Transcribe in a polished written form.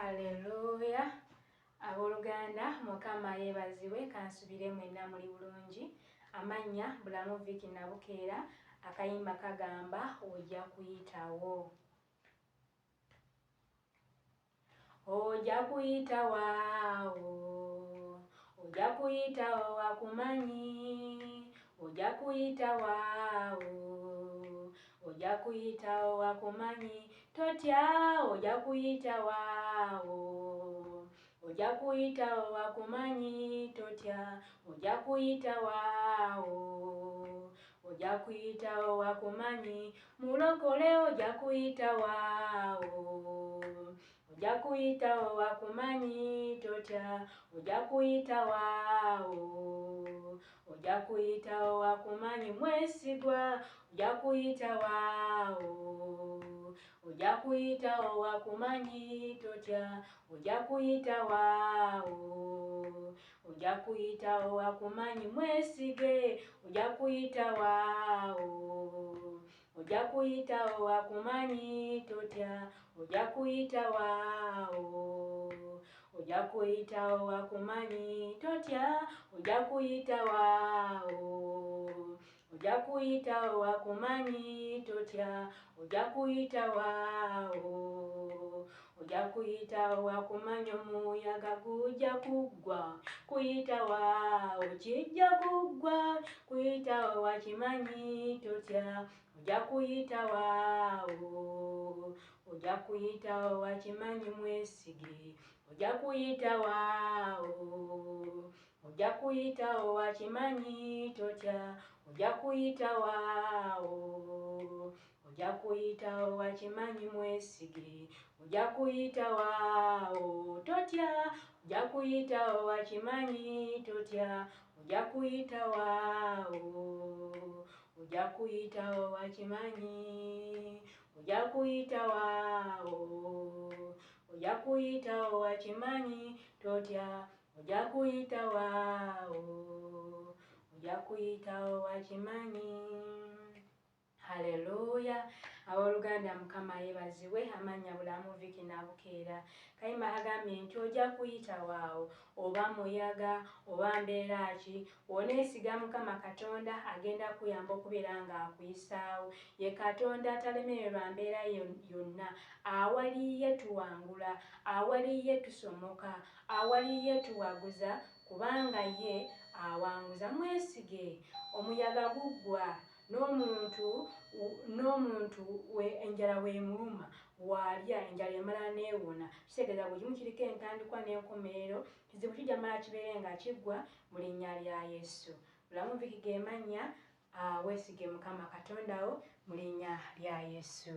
Haleluya. Abooluganda Mukama yeebazibwe, kansubire mwenna muli bulungi. Amannya Bulamu Vicky Nabukeera, akayimba kagamba ojja kuyitawo. Ojja kuyitawaawo, ojja kuyitawo wakumanyi, ojja kuyitawaawo, ojja kuyitawo wakumanyi, totya ojja kuyitawaawo, ojja kuyitawo wakumanyi, totya ojja kuyitawaawo, ojja kuyitawo wakumanyi, mulokole ojja kuyitawaawo, ojja kuyitawo wakumanyi, totya ojja kuyitawaawo, ojja kuyitawo wakumanyi, mwesigwa ojja kuyitawaawo, ojja kuyitawo wakumanyi, totya ojja kuyitawaawo, ojja kuyitawo wakumanyi, mwesige ojja kuyitawaawo, ojja kuyitawo wakumanyi, totya ojja kuyitawaawo, ojja kuyitawo wakumanyi, totya ojja kuyitawaawo, ojja kuyitawo wakumanyi, totya ojja kuyitawaawo, ojja kuyitawo wakumanyi, omuyaga gujja kuggwa, kuyitawaawo kijja kuggwa, kuyitawo wakimanyi, totya ojja kuyitawaawo, ojja kuyitawo wakimanyi, mwesige ojja kuyitawaawo, ojja kuyitawo wakimanyi, totya ojja kuyitawaawo, ojja kuyitawo wakimanyi, mwesige ojja kuyitawaawo, totya ojja kuyitawo wakimanyi, totya ojja kuyitawaawo, ojja kuyitawo wakimanyi, ojja kuyitawaawo, ojja kuyitawo wakimanyi, totya ojja kuyitawaawo, ojja kuyitawo wakimanyi. Haleluya. Abooluganda Mukama yeebazibwe, amannya Bulamu Vicky Nabukeera. Kayimba kagambye nti ojja kuyitawaawo, oba muyaga oba mbeera ki, oneesiga Mukama Katonda agenda kuyamba okubeera ng'akuyisaawo. Ye Katonda atalemererwa mbeera yonna, awali ye tuwangula, awali ye tusomoka, awali ye tuwaguza, kubanga ye awanguza. Mwesige, omuyaga guggwa, n'omuntu enjala w'emuluma w'alya enjala emala neewona. Kitegeeza buli kimu kiriko entandikwa n'enkomerero, kizibu kijja mala kibeere nga kiggwa mu linnya lya Yesu. Bulamu Vicky ge mannya, weesige Mukama Katonda wo mu linnya lya Yesu.